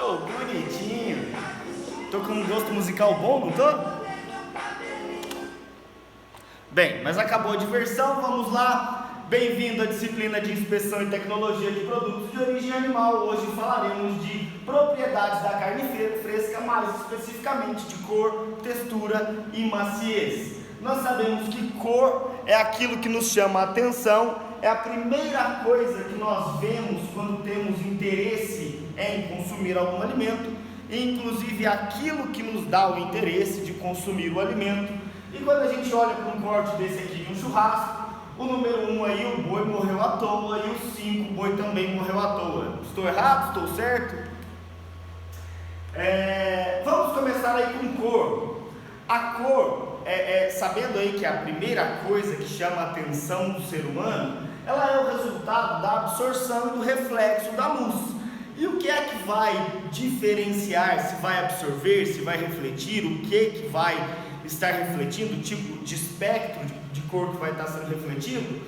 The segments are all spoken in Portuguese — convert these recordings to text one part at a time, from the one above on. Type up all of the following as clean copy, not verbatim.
Tô bonitinho. Tô com um gosto musical bom, não tô? Bem, mas acabou a diversão, vamos lá. Bem-vindo à disciplina de Inspeção e Tecnologia de Produtos de Origem Animal. Hoje falaremos de propriedades da carne fresca, mais especificamente de cor, textura e maciez. Nós sabemos que cor é aquilo que nos chama a atenção, é a primeira coisa que nós vemos quando temos interesse em consumir algum alimento, inclusive aquilo que nos dá o interesse de consumir o alimento. E quando a gente olha para um corte desse aqui de um churrasco, o número 1 aí, o boi morreu à toa, e o 5, o boi também morreu à toa. Estou errado? Estou certo? Vamos começar aí com cor. A cor, sabendo aí que é a primeira coisa que chama a atenção do ser humano, ela é o resultado da absorção e do reflexo da luz. E o que é que vai diferenciar, se vai absorver, se vai refletir, o que vai estar refletindo, o tipo de espectro de cor que vai estar sendo refletido?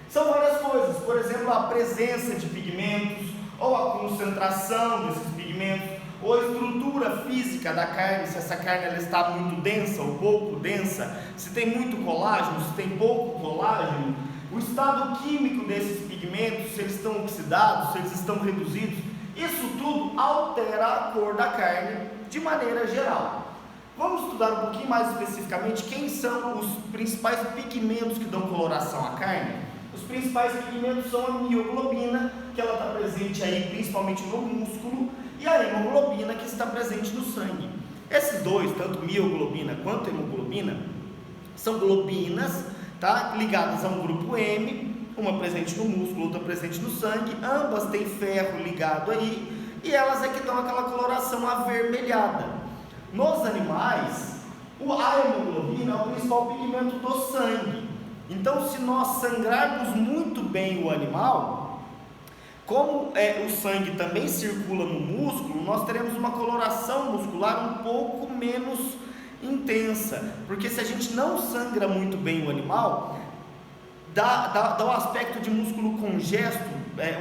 São várias coisas, por exemplo, a presença de pigmentos, ou a concentração desses pigmentos, ou a estrutura física da carne, se essa carne ela está muito densa ou pouco densa, se tem muito colágeno, se tem pouco colágeno, o estado químico desses pigmentos, se eles estão oxidados, se eles estão reduzidos, isso tudo altera a cor da carne de maneira geral. Vamos estudar um pouquinho mais especificamente quem são os principais pigmentos que dão coloração à carne. Os principais pigmentos são a mioglobina, que ela está presente aí principalmente no músculo, e a hemoglobina, que está presente no sangue. Esses dois, tanto mioglobina quanto hemoglobina, são globinas, tá, ligadas a um grupo M, uma presente no músculo, outra presente no sangue, ambas têm ferro ligado aí, e elas é que dão aquela coloração avermelhada. Nos animais, a hemoglobina é o principal pigmento do sangue. Então, se nós sangrarmos muito bem o animal, como o sangue também circula no músculo, nós teremos uma coloração muscular um pouco menos intensa, porque se a gente não sangra muito bem o animal, dá o aspecto de músculo congesto,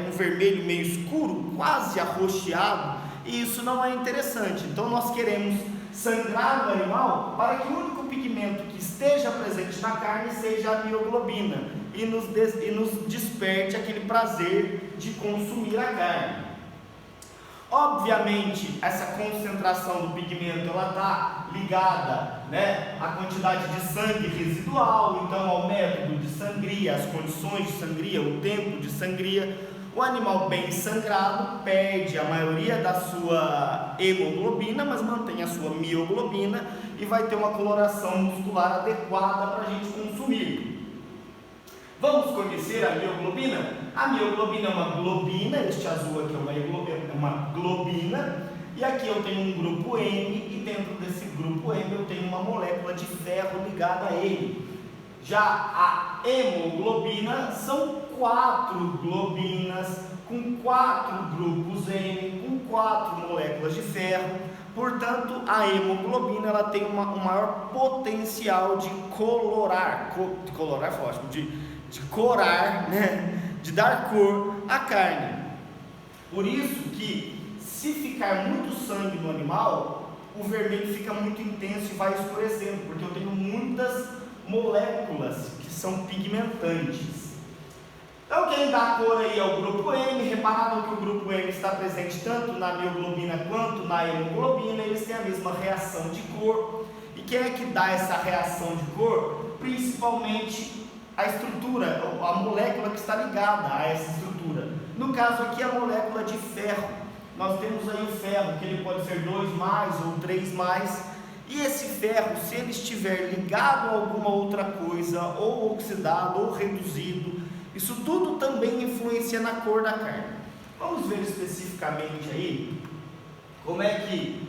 um vermelho meio escuro, quase arroxeado, e isso não é interessante. Então nós queremos sangrar o animal para que o único pigmento que esteja presente na carne seja a mioglobina e nos desperte aquele prazer de consumir a carne. Obviamente, essa concentração do pigmento ela está ligada, à quantidade de sangue residual, então ao método de sangria, as condições de sangria, o tempo de sangria. O animal bem sangrado perde a maioria da sua hemoglobina, mas mantém a sua mioglobina e vai ter uma coloração muscular adequada para a gente consumir. Vamos conhecer a mioglobina? A mioglobina é uma globina, este azul aqui é uma globina, e aqui eu tenho um grupo M, e dentro desse grupo M eu tenho uma molécula de ferro ligada a ele. Já a hemoglobina são 4 globinas com 4 grupos M, com 4 moléculas de ferro. Portanto, a hemoglobina ela tem um maior potencial de colorar é ótimo, de corar, de dar cor à carne. Por isso que, se ficar muito sangue no animal, o vermelho fica muito intenso e vai escurecendo, porque eu tenho muitas moléculas que são pigmentantes. Então quem dá cor aí é o grupo M. Repararam que o grupo M está presente tanto na mioglobina quanto na hemoglobina, eles têm a mesma reação de cor. E quem é que dá essa reação de cor? Principalmente a estrutura, a molécula que está ligada a essa estrutura. No caso aqui, a molécula de ferro. Nós temos aí o ferro, que ele pode ser 2+ ou 3+. E esse ferro, se ele estiver ligado a alguma outra coisa, ou oxidado, ou reduzido, isso tudo também influencia na cor da carne. Vamos ver especificamente aí como é que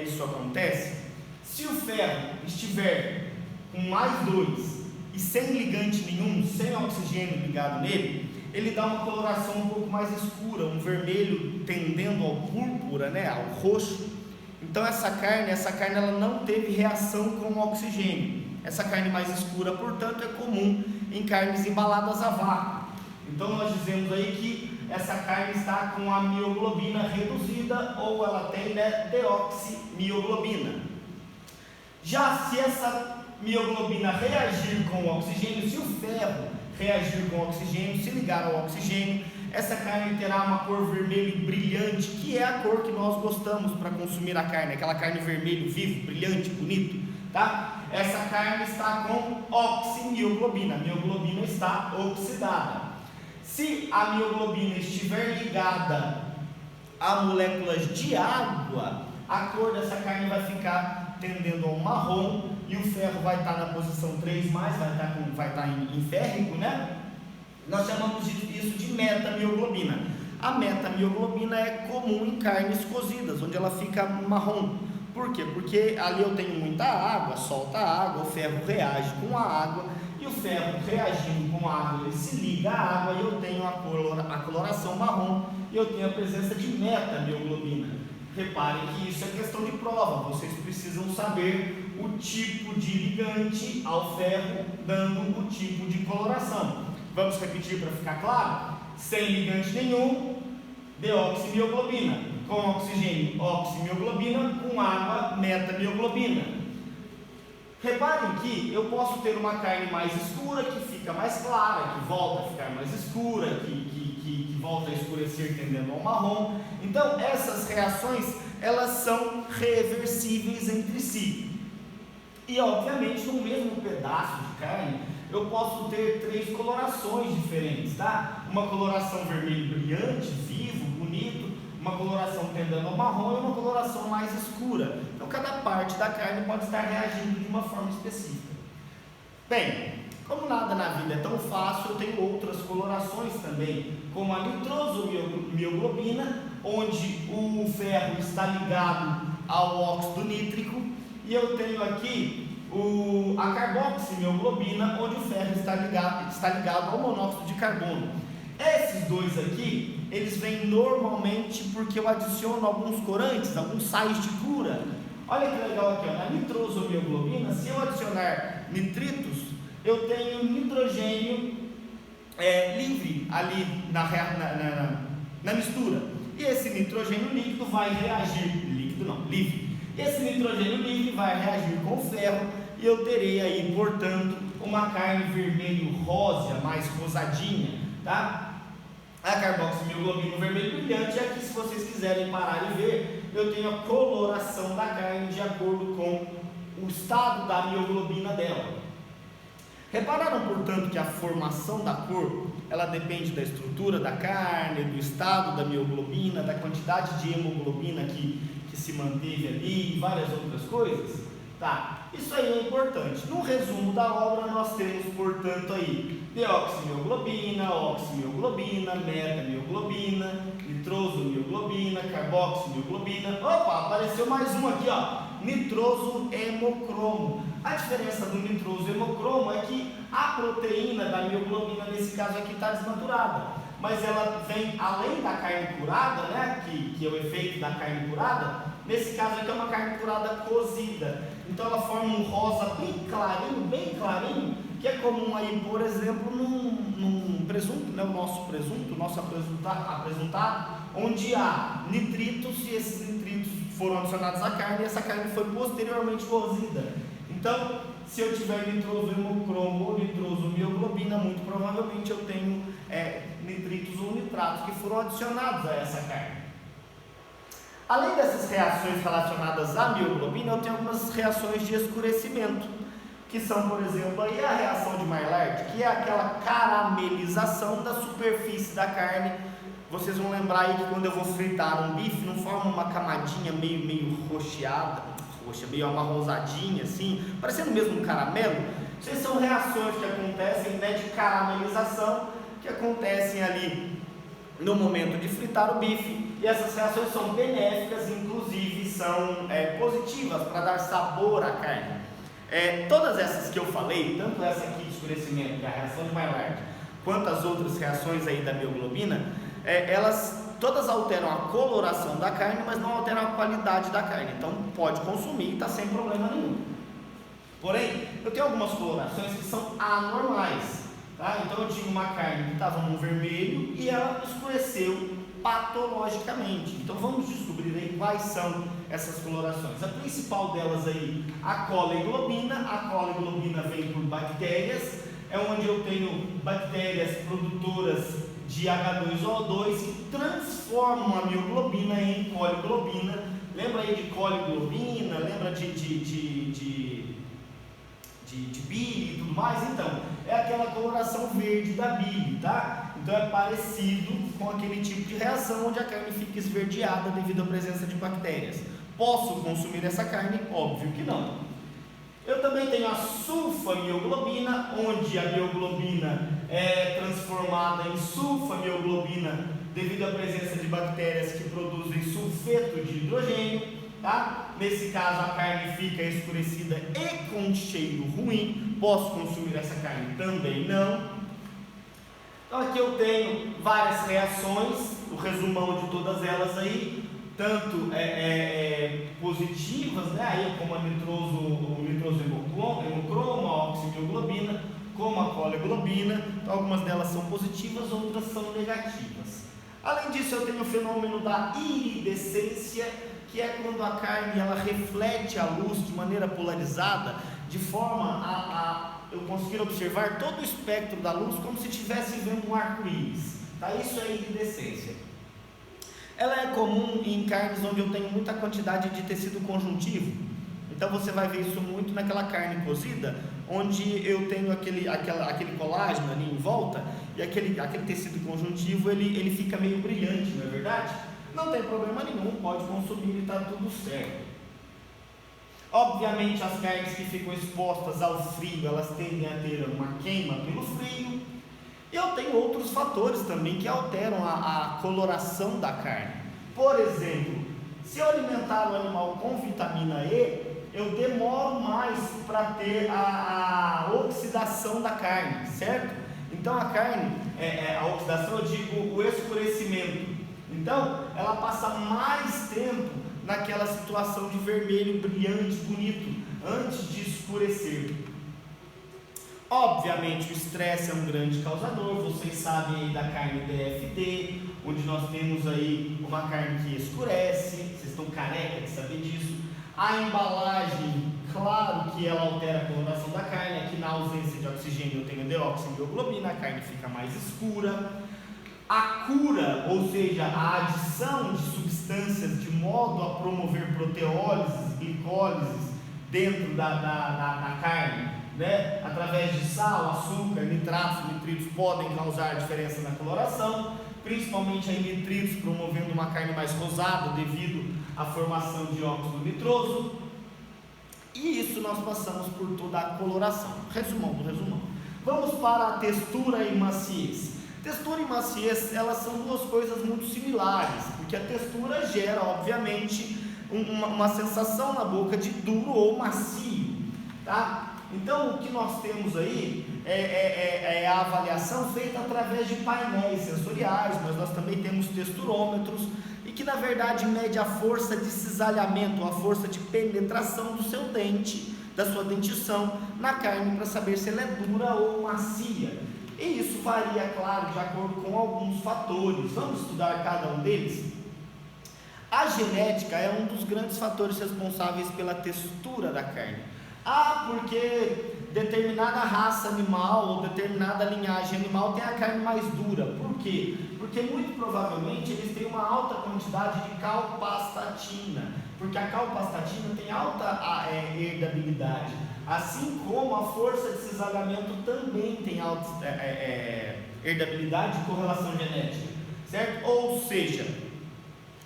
isso acontece. Se o ferro estiver com +2 e sem ligante nenhum, sem oxigênio ligado nele, ele dá uma coloração um pouco mais escura, um vermelho tendendo ao púrpura, ao roxo. Então essa carne ela não teve reação com o oxigênio. Essa carne mais escura, portanto, é comum em carnes embaladas a vácuo. Então nós dizemos aí que essa carne está com a mioglobina reduzida ou ela tem, né, deoximioglobina. Já se essa mioglobina reagir com o oxigênio, se o ferro reagir com o oxigênio, se ligar ao oxigênio, essa carne terá uma cor vermelho brilhante, que é a cor que nós gostamos para consumir a carne, aquela carne vermelho vivo, brilhante, bonito, tá? Essa carne está com oximioglobina, a mioglobina está oxidada. Se a mioglobina estiver ligada a moléculas de água, a cor dessa carne vai ficar tendendo ao marrom e o ferro vai estar na posição 3+, vai estar em férrico, né? Nós chamamos isso de metamioglobina. A metamioglobina é comum em carnes cozidas, onde ela fica marrom. Por quê? Porque ali eu tenho muita água, solta água, o ferro reage com a água, e o ferro reagindo com a água, ele se liga à água e eu tenho a coloração marrom e eu tenho a presença de metamioglobina. Reparem que isso é questão de prova, vocês precisam saber o tipo de ligante ao ferro, dando o tipo de coloração. Vamos repetir para ficar claro? Sem ligante nenhum, deoximioglobina. Com oxigênio, oximioglobina. Com água, metamioglobina. Reparem que eu posso ter uma carne mais escura, que fica mais clara, que volta a ficar mais escura, que volta a escurecer tendendo ao marrom. Então, essas reações, elas são reversíveis entre si. E, obviamente, no mesmo pedaço de carne, eu posso ter 3 colorações diferentes, tá? Uma coloração vermelho brilhante, vivo, bonito, uma coloração tendendo ao marrom e uma coloração mais escura. Então, cada parte da carne pode estar reagindo de uma forma específica. Bem, como nada na vida é tão fácil, eu tenho outras colorações também, como a nitrosomioglobina, onde o ferro está ligado ao óxido nítrico, e eu tenho aqui a carboximioglobina, onde o ferro está ligado ao monóxido de carbono. Esses dois aqui, eles vêm normalmente porque eu adiciono alguns corantes, alguns sais de cura. Olha que legal aqui, ó, na nitrosomioglobina, se eu adicionar nitritos, eu tenho nitrogênio livre ali na mistura. E esse nitrogênio líquido vai reagir, livre. Esse nitrogênio livre vai reagir com o ferro e eu terei aí, portanto, uma carne vermelho rósea, mais rosadinha, tá? A carboximioglobina vermelho brilhante, e aqui, se vocês quiserem parar e ver, eu tenho a coloração da carne de acordo com o estado da mioglobina dela. Repararam, portanto, que a formação da cor, ela depende da estrutura da carne, do estado da mioglobina, da quantidade de hemoglobina que se manteve ali e várias outras coisas? Tá, isso aí é importante. No resumo da obra, nós temos, portanto, aí deoximioglobina, oximioglobina, metamioglobina, nitrosomioglobina, carboximioglobina. Opa, apareceu mais um aqui, ó, nitrosohemocromo. A diferença do nitrosohemocromo é que a proteína da mioglobina, nesse caso aqui, está desnaturada, mas ela vem além da carne curada, né, que é o efeito da carne curada. Nesse caso aqui é uma carne curada cozida, então ela forma um rosa bem clarinho, que é comum aí, por exemplo, num presunto, né, o nosso apresentado, onde há nitritos, e esses nitritos foram adicionados à carne e essa carne foi posteriormente cozida. Então, se eu tiver nitrosohemocromo ou nitrosomioglobina, muito provavelmente eu tenho nitritos ou nitratos que foram adicionados a essa carne. Além dessas reações relacionadas à mioglobina, eu tenho algumas reações de escurecimento, que são, por exemplo, aí a reação de Maillard, que é aquela caramelização da superfície da carne. Vocês vão lembrar aí que quando eu vou fritar um bife, não forma uma camadinha meio roxeada, meio amarronzadinha assim, parecendo mesmo um caramelo. Essas são reações que acontecem, né, de caramelização, que acontecem ali no momento de fritar o bife, e essas reações são benéficas, inclusive são positivas para dar sabor à carne. Todas essas que eu falei, tanto essa aqui de escurecimento, que é a reação de Maillard, quanto as outras reações aí da mioglobina, elas todas alteram a coloração da carne, mas não alteram a qualidade da carne. Então pode consumir e está sem problema nenhum. Porém, eu tenho algumas colorações que são anormais. Tá? Então eu tinha uma carne que estava no vermelho e ela escureceu patologicamente. Então vamos descobrir aí quais são essas colorações. A principal delas aí, a coleglobina. A coleglobina vem por bactérias, é onde eu tenho bactérias produtoras de H2O2 que transformam a mioglobina em coleglobina. Lembra aí de coleglobina? Lembra de bile e tudo mais? Então, é aquela coloração verde da bile, tá? Então é parecido com aquele tipo de reação onde a carne fica esverdeada devido à presença de bactérias. Posso consumir essa carne? Óbvio que não. Eu também tenho a sulfamioglobina, onde a mioglobina é transformada em sulfamioglobina devido à presença de bactérias que produzem sulfeto de hidrogênio, tá? Nesse caso a carne fica escurecida e com cheiro ruim. Posso consumir essa carne? Também não. Então aqui eu tenho várias reações, o resumão de todas elas aí, tanto positivas, né, aí como o nitroso hemocromo, a oximioglobina, como a coleglobina. Então algumas delas são positivas, outras são negativas. Além disso, eu tenho o fenômeno da iridescência, que é quando a carne ela reflete a luz de maneira polarizada, de forma a eu conseguir observar todo o espectro da luz como se estivesse vendo um arco-íris. Tá? Isso é iridescência. Ela é comum em carnes onde eu tenho muita quantidade de tecido conjuntivo. Então você vai ver isso muito naquela carne cozida, onde eu tenho aquele colágeno ali em volta, e aquele tecido conjuntivo ele fica meio brilhante, não é verdade? Não tem problema nenhum, pode consumir e está tudo certo. Obviamente as carnes que ficam expostas ao frio, elas tendem a ter uma queima pelo frio. E eu tenho outros fatores também que alteram a coloração da carne. Por exemplo, se eu alimentar o animal com vitamina E, eu demoro mais para ter a oxidação da carne, certo? Então a carne, a oxidação, eu digo o escurecimento. Então ela passa mais tempo naquela situação de vermelho brilhante, bonito, antes de escurecer. Obviamente o estresse é um grande causador. Vocês sabem aí da carne DFT, onde nós temos aí uma carne que escurece. Vocês estão careca de saber disso. A embalagem, claro que ela altera a coloração da carne. Aqui na ausência de oxigênio eu tenho deoximioglobina, a carne fica mais escura. A cura, ou seja, a adição de substâncias de modo a promover proteólises, glicólises dentro da carne, né? Através de sal, açúcar, nitratos, nitritos podem causar diferença na coloração, principalmente aí nitritos promovendo uma carne mais rosada devido à formação de óxido nitroso. E isso nós passamos por toda a coloração. Resumão do resumão. Vamos para a textura e maciez. Textura e maciez, elas são duas coisas muito similares, porque a textura gera, obviamente, uma sensação na boca de duro ou macio, tá? Então, o que nós temos aí é a avaliação feita através de painéis sensoriais, mas nós também temos texturômetros, e que na verdade mede a força de cisalhamento, a força de penetração do seu dente, da sua dentição na carne, para saber se ela é dura ou macia. E isso varia, claro, de acordo com alguns fatores. Vamos estudar cada um deles? A genética é um dos grandes fatores responsáveis pela textura da carne. Porque determinada raça animal ou determinada linhagem animal tem a carne mais dura. Por quê? Porque muito provavelmente eles têm uma alta quantidade de calpastatina, porque a calpastatina tem alta herdabilidade, assim como a força de cisalhamento também tem alta herdabilidade e correlação genética, certo? Ou seja,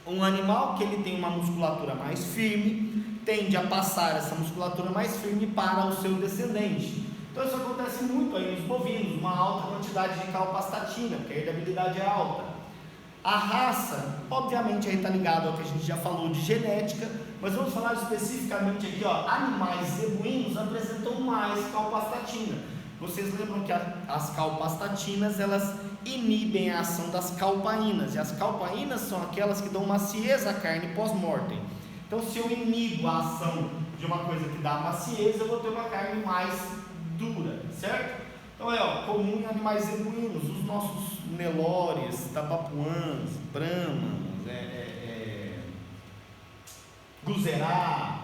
um animal que ele tem uma musculatura mais firme tende a passar essa musculatura mais firme para o seu descendente. Então isso acontece muito aí nos bovinos, uma alta quantidade de calpastatina, porque a herdabilidade é alta. A raça, obviamente, aí está ligado ao que a gente já falou de genética, mas vamos falar especificamente aqui, animais zebuínos apresentam mais calpastatina. Vocês lembram que as calpastatinas, elas inibem a ação das calpaínas, e as calpaínas são aquelas que dão maciez à carne pós-mortem. Então, se eu inibo a ação de uma coisa que dá maciez, eu vou ter uma carne mais dura, certo? Então comum em animais zebuínos, os nossos Nelores, tabapuãs, brahmas, guzerá.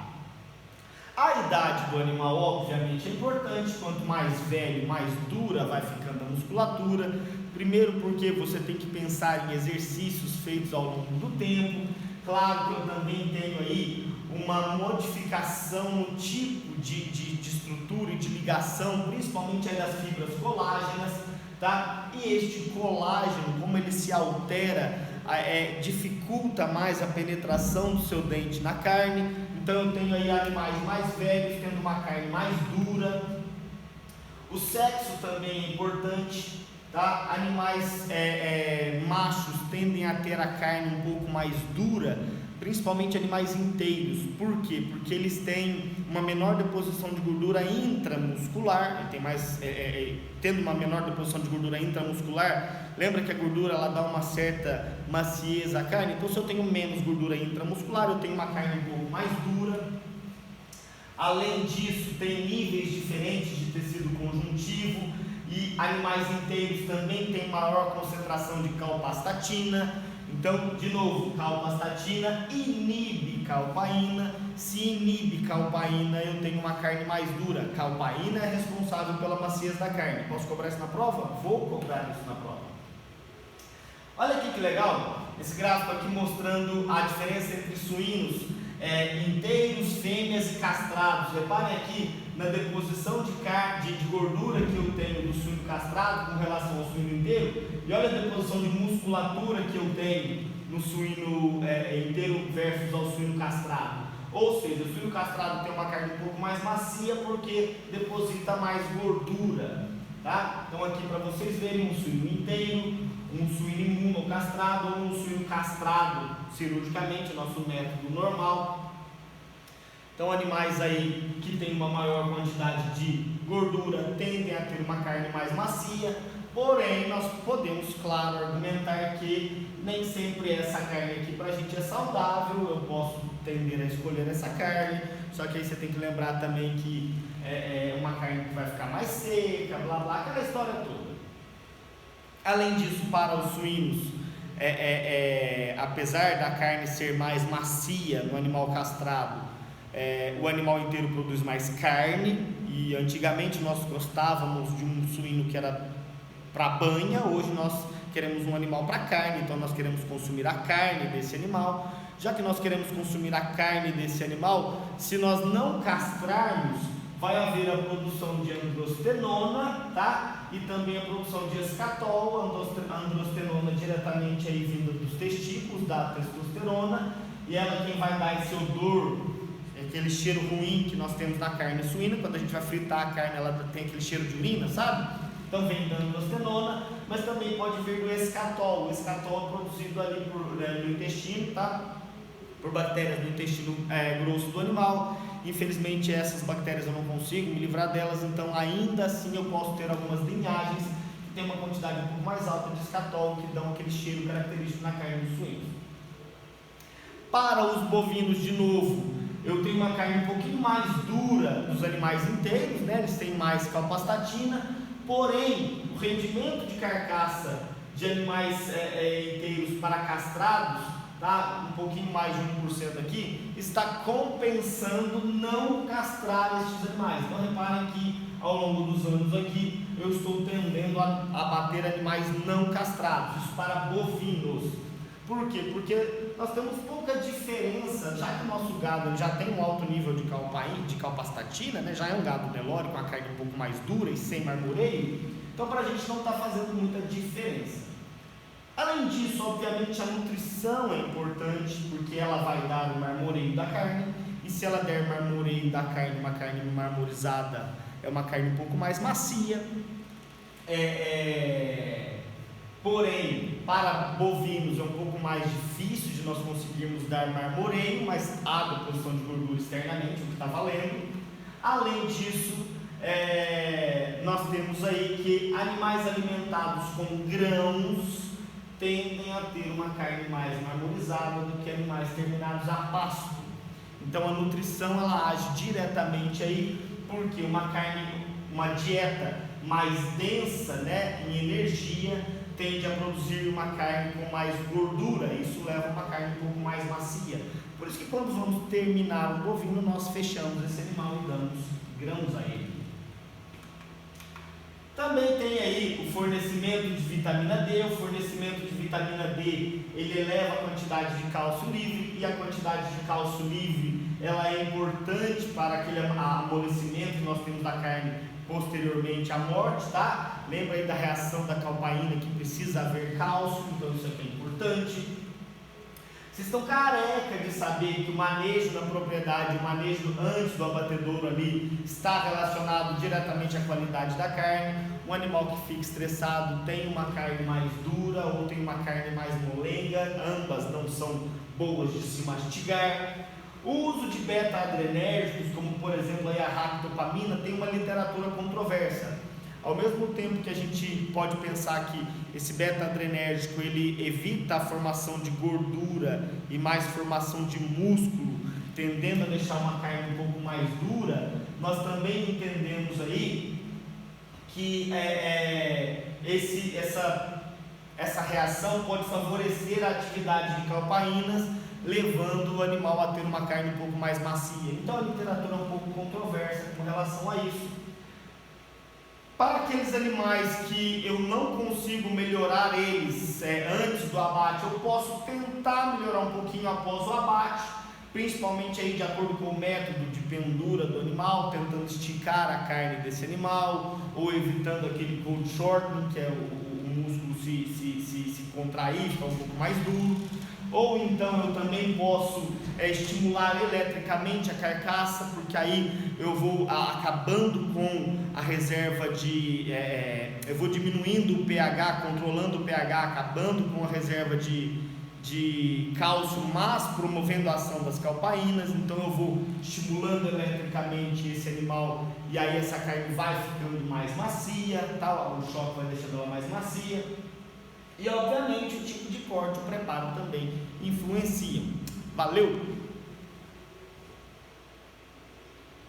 A idade do animal, obviamente, é importante. Quanto mais velho, mais dura vai ficando a musculatura. Primeiro porque você tem que pensar em exercícios feitos ao longo do tempo. Claro que eu também tenho aí uma modificação no tipo de estrutura e de ligação, principalmente aí das fibras colágenas, tá? E este colágeno, como ele se altera, dificulta mais a penetração do seu dente na carne. Então eu tenho aí animais mais velhos tendo uma carne mais dura. O sexo também é importante, tá? Animais machos tendem a ter a carne um pouco mais dura, principalmente animais inteiros. Por quê? Porque eles têm uma menor deposição de gordura intramuscular, tendo uma menor deposição de gordura intramuscular. Lembra que a gordura ela dá uma certa maciez à carne? Então, se eu tenho menos gordura intramuscular, eu tenho uma carne um pouco mais dura. Além disso, tem níveis diferentes de tecido conjuntivo, e animais inteiros também têm maior concentração de calpastatina. Então, de novo, calpastatina inibe calpaína. Se inibe calpaína, eu tenho uma carne mais dura. Calpaína é responsável pela maciez da carne. Posso cobrar isso na prova? Vou cobrar isso na prova. Olha aqui que legal, esse gráfico aqui mostrando a diferença entre suínos inteiros, fêmeas e castrados. Reparem aqui na deposição de gordura que eu tenho do suíno castrado com relação ao suíno inteiro, e olha a deposição de musculatura que eu tenho no suíno inteiro versus ao suíno castrado. Ou seja, o suíno castrado tem uma carne um pouco mais macia porque deposita mais gordura, tá? Então aqui para vocês verem um suíno inteiro, um suíno imunocastrado ou um suíno castrado cirurgicamente, nosso método normal. Então animais aí que tem uma maior quantidade de gordura tendem a ter uma carne mais macia, porém nós podemos, claro, argumentar que nem sempre essa carne aqui pra gente é saudável. Eu posso tender a escolher essa carne, só que aí você tem que lembrar também que é uma carne que vai ficar mais seca, blá blá, aquela história toda. Além disso, para os suínos, apesar da carne ser mais macia no animal castrado, o animal inteiro produz mais carne, e antigamente nós gostávamos de um suíno que era para banha. Hoje nós queremos um animal para carne, então nós queremos consumir a carne desse animal. Já que nós queremos consumir a carne desse animal, se nós não castrarmos, vai haver a produção de androstenona, tá? E também a produção de escatol, a androstenona diretamente aí vinda dos testículos, da testosterona, e ela quem vai dar esse odor, aquele cheiro ruim que nós temos na carne suína. Quando a gente vai fritar a carne, ela tem aquele cheiro de urina, sabe? Então vem da androstenona, mas também pode vir do escatol. O escatol é produzido ali no intestino, tá? Por bactérias do intestino grosso do animal. Infelizmente essas bactérias eu não consigo me livrar delas, então ainda assim eu posso ter algumas linhagens que tem uma quantidade um pouco mais alta de escatol, que dão aquele cheiro característico na carne dos suínos. Para os bovinos, de novo, eu tenho uma carne um pouquinho mais dura dos animais inteiros, né? Eles têm mais calpastatina, porém o rendimento de carcaça de animais inteiros para castrados, tá? Um pouquinho mais de 1% aqui, está compensando não castrar estes animais. Então reparem que ao longo dos anos aqui eu estou tendendo a abater animais não castrados, isso para bovinos. Por quê? Porque nós temos pouca diferença, já que o nosso gado já tem um alto nível de calpastatina, né? Já é um gado Nelore com a carne um pouco mais dura e sem marmoreio, então para a gente não está fazendo muita diferença. Além disso, obviamente, a nutrição é importante, porque ela vai dar o marmoreio da carne, e se ela der marmoreio da carne, uma carne marmorizada, é uma carne um pouco mais macia. Porém, para bovinos é um pouco mais difícil de nós conseguirmos dar marmoreio, mas há deposição de gordura externamente, o que está valendo. Além disso, nós temos aí que animais alimentados com grãos tendem a ter uma carne mais marmorizada do que animais terminados a pasto. Então a nutrição ela age diretamente aí, porque uma dieta mais densa, né, em energia, tende a produzir uma carne com mais gordura, isso leva a uma carne um pouco mais macia. Por isso que quando vamos terminar um bovino, nós fechamos esse animal e damos grãos a ele. Também tem aí o fornecimento de vitamina D. O fornecimento de vitamina D, ele eleva a quantidade de cálcio livre, e a quantidade de cálcio livre, ela é importante para aquele amolecimento que nós temos da carne posteriormente à morte, tá? Lembra aí da reação da calpaína, que precisa haver cálcio, então isso aqui é importante. Vocês estão careca de saber que o manejo na propriedade, o manejo antes do abatedouro ali, está relacionado diretamente à qualidade da carne. Um animal que fica estressado tem uma carne mais dura ou tem uma carne mais molenga, ambas não são boas de se mastigar. O uso de beta-adrenérgicos, como por exemplo aí a ractopamina, tem uma literatura controversa. Ao mesmo tempo que a gente pode pensar que esse beta-adrenérgico ele evita a formação de gordura e mais formação de músculo, tendendo a deixar uma carne um pouco mais dura, nós também entendemos aí que essa reação pode favorecer a atividade de calpaínas, levando o animal a ter uma carne um pouco mais macia. Então a literatura é um pouco controversa com relação a isso. Para aqueles animais que eu não consigo melhorar eles antes do abate, eu posso tentar melhorar um pouquinho após o abate, principalmente aí de acordo com o método de pendura do animal, tentando esticar a carne desse animal, ou evitando aquele cold shortening, que é o músculo se contrair, ficar um pouco mais duro. Ou então eu também posso estimular eletricamente a carcaça, porque aí eu vou acabando com a reserva de... eu vou diminuindo o pH, controlando o pH, acabando com a reserva de cálcio, mas promovendo a ação das calpaínas. Então eu vou estimulando eletricamente esse animal, e aí essa carne vai ficando mais macia, o choque vai deixando ela mais macia. E obviamente o tipo de corte, o preparo também influenciam. Valeu!